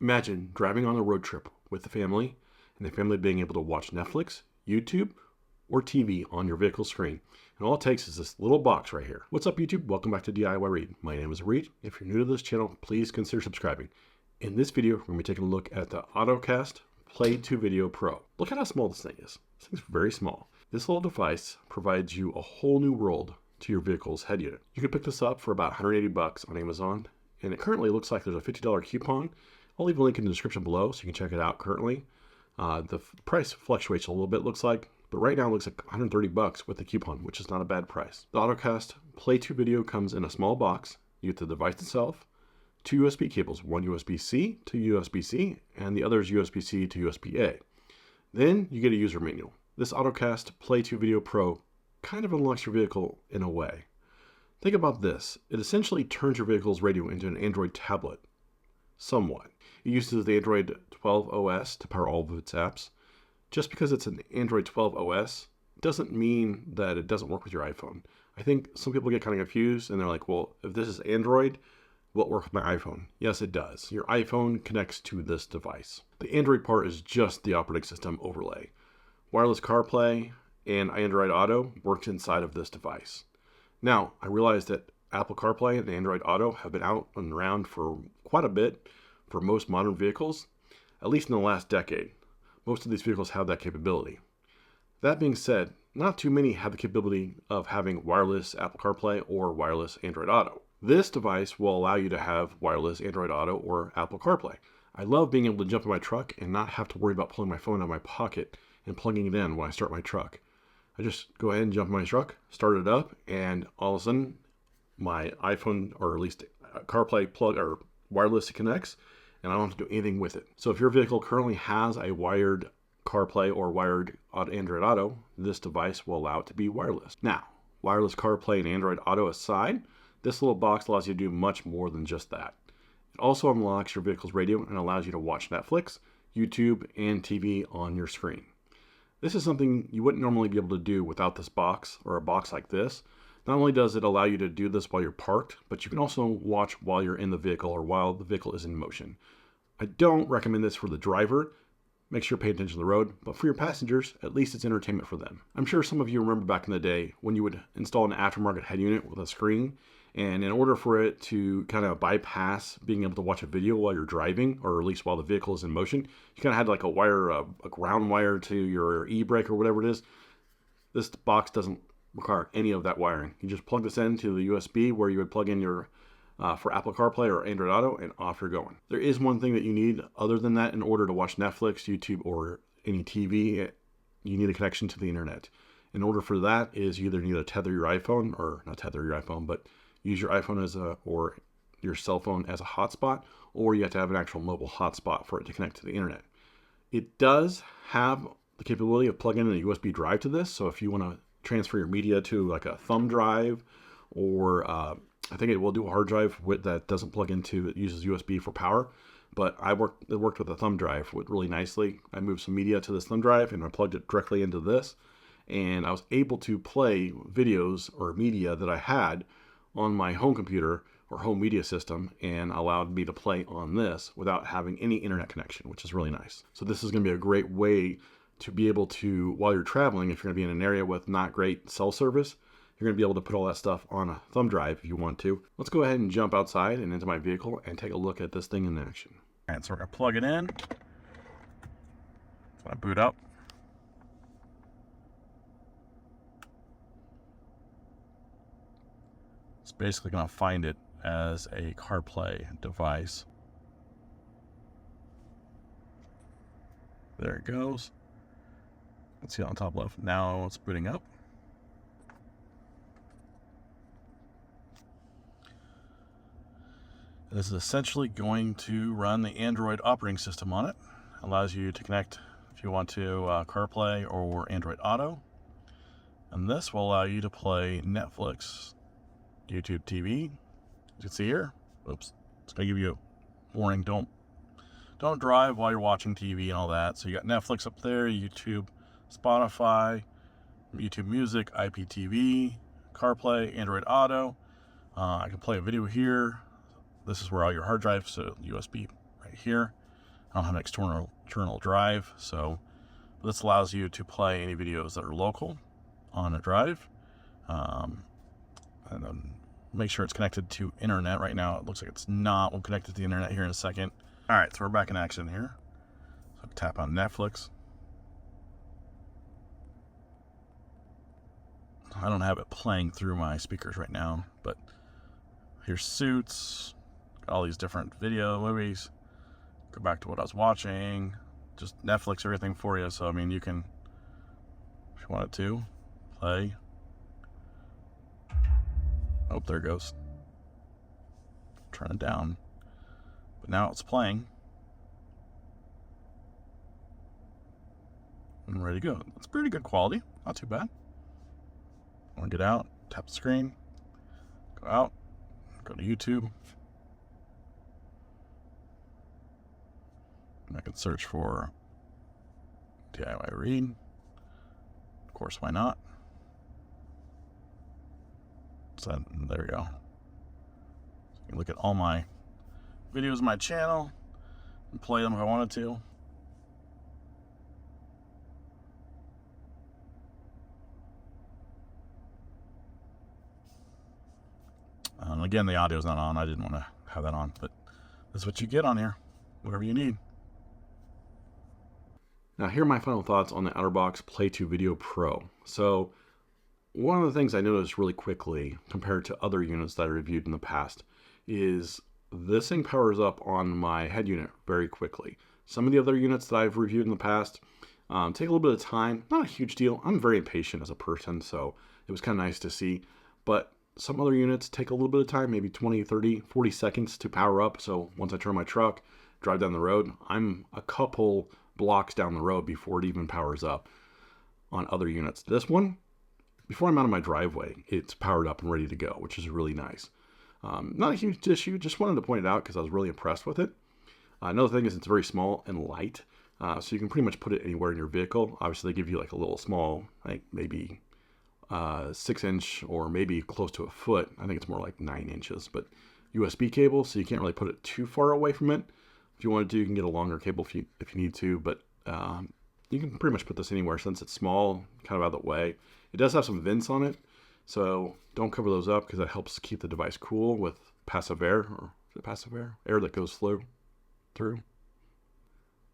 Imagine driving on a road trip with the family and the family being able to watch Netflix, YouTube, or TV on your vehicle screen. And all it takes is this little box right here. What's up, YouTube? Welcome back to DIY Read. My name is Reed. If you're new to this channel, please consider subscribing. In this video, we're going to be taking a look at the Ottocast Play2Video Pro. Look at how small this thing is. This thing's very small. This little device provides you a whole new world to your vehicle's head unit. You can pick this up for about $180 on Amazon, and it currently looks like there's a $50 coupon. I'll leave a link in the description below so you can check it out currently. The price fluctuates a little bit, looks like, but right now it looks like $130 with the coupon, which is not a bad price. The Ottocast Play2Video comes in a small box. You get the device itself, two USB cables, one USB-C to USB-C, and the other is USB-C to USB-A. Then you get a user manual. This Ottocast Play2Video Pro kind of unlocks your vehicle in a way. Think about this. It essentially turns your vehicle's radio into an Android tablet, somewhat. It uses the Android 12 OS to power all of its apps. Just because it's an Android 12 OS doesn't mean that it doesn't work with your iPhone. I think some people get kind of confused and they're like, well, if this is Android, will it work with my iPhone? Yes, it does. Your iPhone connects to this device. The Android part is just the operating system overlay. Wireless CarPlay and Android Auto works inside of this device. Now, I realize that Apple CarPlay and Android Auto have been out and around for quite a bit for most modern vehicles, at least in the last decade. Most of these vehicles have that capability. That being said, not too many have the capability of having wireless Apple CarPlay or wireless Android Auto. This device will allow you to have wireless Android Auto or Apple CarPlay. I love being able to jump in my truck and not have to worry about pulling my phone out of my pocket and plugging it in when I start my truck. I just go ahead and jump in my truck, start it up, and all of a sudden my iPhone, or at least CarPlay plug or wireless connects, and I don't have to do anything with it. So if your vehicle currently has a wired CarPlay or wired Android Auto, this device will allow it to be wireless. Now, wireless CarPlay and Android Auto aside, this little box allows you to do much more than just that. It also unlocks your vehicle's radio and allows you to watch Netflix, YouTube, and TV on your screen. This is something you wouldn't normally be able to do without this box or a box like this. Not only does it allow you to do this while you're parked, but you can also watch while you're in the vehicle or while the vehicle is in motion. I don't recommend this for the driver. Make sure you pay attention to the road, but for your passengers, at least it's entertainment for them. I'm sure some of you remember back in the day when you would install an aftermarket head unit with a screen, and in order for it to kind of bypass being able to watch a video while you're driving, or at least while the vehicle is in motion, you kind of had like a wire, a ground wire to your e-brake or whatever it is. This box doesn't require any of that wiring. You just plug this into the USB where you would plug in your for Apple CarPlay or Android Auto, and off you're going. There is one thing that you need other than that in order to watch Netflix, YouTube, or any TV. You need a connection to the internet. In order for that is you either need to tether your iPhone, or not tether your iPhone, but use your iPhone as or your cell phone as a hotspot, or you have to have an actual mobile hotspot for it to connect to the internet. It does have the capability of plugging in a USB drive to this, so if you want to transfer your media to like a thumb drive, or I think it will do a hard drive that doesn't plug into, it uses USB for power, but it worked with a thumb drive really nicely. I moved some media to this thumb drive and I plugged it directly into this, and I was able to play videos or media that I had on my home computer or home media system, and allowed me to play on this without having any internet connection, which is really nice. So this is going to be a great way to be able to, while you're traveling, if you're going to be in an area with not great cell service, you're going to be able to put all that stuff on a thumb drive if you want to. Let's go ahead and jump outside and into my vehicle and take a look at this thing in action. All right, so we're going to plug it in. I boot up. It's basically going to find it as a CarPlay device. There it goes. Let's see on top left. Now it's booting up. This is essentially going to run the Android operating system on it. Allows you to connect, if you want to, CarPlay or Android Auto. And this will allow you to play Netflix, YouTube TV. You can see here. Oops. It's going to give you a warning. Don't drive while you're watching TV and all that. So you got Netflix up there, YouTube, Spotify, YouTube Music, IPTV, CarPlay, Android Auto. I can play a video here. This is where all your hard drives, so USB right here. I don't have an external drive, so this allows you to play any videos that are local on a drive. And then make sure it's connected to internet. Right now it looks like it's not. We'll connect it to the internet here in a second. All right, so we're back in action here. So tap on Netflix. I don't have it playing through my speakers right now, but here's Suits, got all these different movies. Go back to what I was watching, just Netflix everything for you. So I mean, you can, if you wanted to, play. Oh, there it goes. Turn it down. But now it's playing. And ready to go. It's pretty good quality, not too bad. I want to get out, tap the screen, go out, go to YouTube. And I can search for DIY Read. Of course, why not? So there we go. So you can look at all my videos on my channel and play them if I wanted to. And again, the audio's not on. I didn't want to have that on, but this is what you get on here, whatever you need. Now, here are my final thoughts on the Ottocast Play2Video Pro. So, one of the things I noticed really quickly compared to other units that I reviewed in the past is this thing powers up on my head unit very quickly. Some of the other units that I've reviewed in the past take a little bit of time. Not a huge deal. I'm very impatient as a person, so it was kind of nice to see. But some other units take a little bit of time, maybe 20, 30, 40 seconds to power up. So once I turn my truck, drive down the road, I'm a couple blocks down the road before it even powers up on other units. This one, before I'm out of my driveway, it's powered up and ready to go, which is really nice. Not a huge issue, just wanted to point it out because I was really impressed with it. Another thing is it's very small and light, so you can pretty much put it anywhere in your vehicle. Obviously, they give you like a little small, I think maybe 6-inch or maybe close to a foot. I think it's more like 9 inches, but USB cable, so you can't really put it too far away from it. If you wanted to, you can get a longer cable if you need to, but you can pretty much put this anywhere since it's small, kind of out of the way. It does have some vents on it, so don't cover those up because that helps keep the device cool with passive air, or is it passive air? Air that goes through.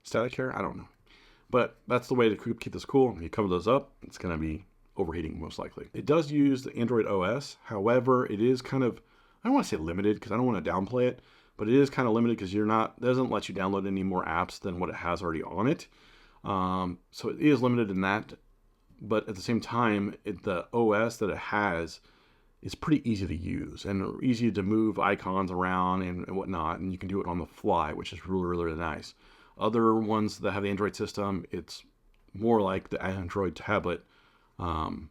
Static air? I don't know. But that's the way to keep this cool. If you cover those up, it's going to be overheating most likely. It does use the Android OS. However, it is kind of, I don't want to say limited because I don't want to downplay it, but it is kind of limited because it doesn't let you download any more apps than what it has already on it. So it is limited in that, but at the same time, the OS that it has is pretty easy to use and easy to move icons around and whatnot, and you can do it on the fly, which is really, really nice. Other ones that have the Android system, it's more like the Android tablet, and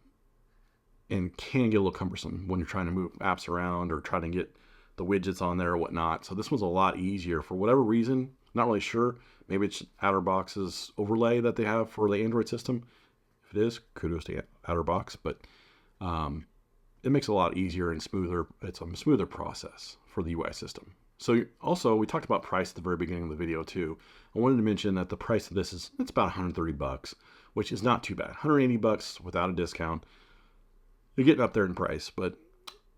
can get a little cumbersome when you're trying to move apps around or trying to get the widgets on there or whatnot. So this one's a lot easier for whatever reason. Not really sure. Maybe it's Ottocast's overlay that they have for the Android system. If it is, kudos to Ottocast, but it makes it a lot easier and smoother. It's a smoother process for the UI system. So also, we talked about price at the very beginning of the video too. I wanted to mention that the price of this it's about 130 bucks, which is not too bad. 180 bucks without a discount. You're getting up there in price, but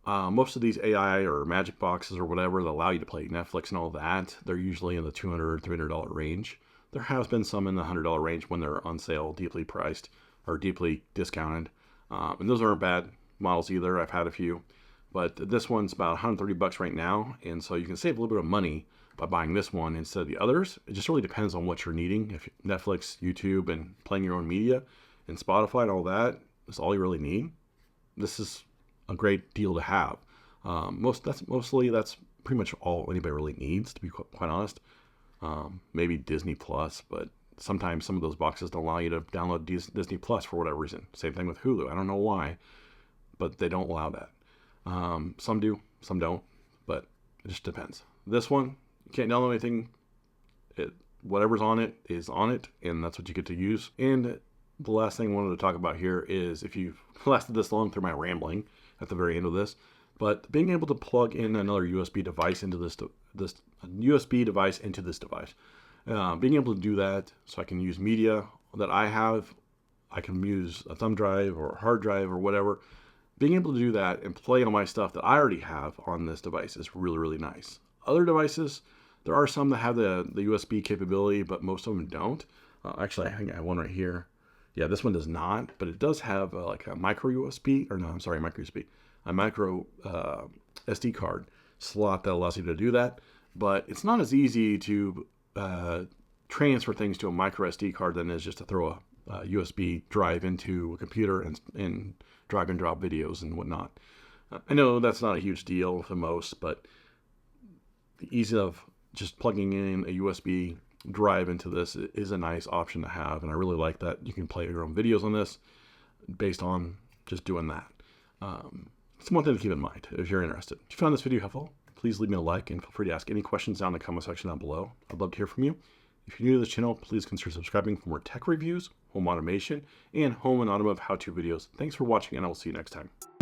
most of these AI or Magic Boxes or whatever that allow you to play Netflix and all that, they're usually in the $200, $300 range. There has been some in the $100 range when they're on sale, deeply priced or deeply discounted. And those aren't bad models either. I've had a few, but this one's about 130 bucks right now. And so you can save a little bit of money by buying this one instead of the others. It just really depends on what you're needing. If Netflix, YouTube, and playing your own media and Spotify and all that is all you really need, this is a great deal to have. That's pretty much all anybody really needs, to be quite honest. Maybe Disney Plus, but sometimes some of those boxes don't allow you to download Disney Plus for whatever reason. Same thing with Hulu. I don't know why, but they don't allow that. Some do, some don't, but it just depends. This one, you can't download anything. Whatever's on it is on it, and that's what you get to use. And the last thing I wanted to talk about here is, if you've lasted this long through my rambling at the very end of this, but being able to plug in another USB device into this device. Being able to do that so I can use media that I have, I can use a thumb drive or a hard drive or whatever. Being able to do that and play on my stuff that I already have on this device is really, really nice. Other devices, there are some that have the USB capability, but most of them don't. Actually, I think I have one right here. Yeah, this one does not, but it does have like a micro USB, or no, I'm sorry, micro USB, a micro SD card slot that allows you to do that. But it's not as easy to transfer things to a micro SD card than it is just to throw a USB drive into a computer and drag and drop videos and whatnot. I know that's not a huge deal for most, but the ease of just plugging in a USB drive into this is a nice option to have, and I really like that you can play your own videos on this based on just doing that. It's one thing to keep in mind if you're interested. If you found this video helpful, please leave me a like and feel free to ask any questions down in the comment section down below. I'd love to hear from you. If you're new to this channel, please consider subscribing for more tech reviews, home automation, and home and automotive how-to videos. Thanks for watching, and I will see you next time.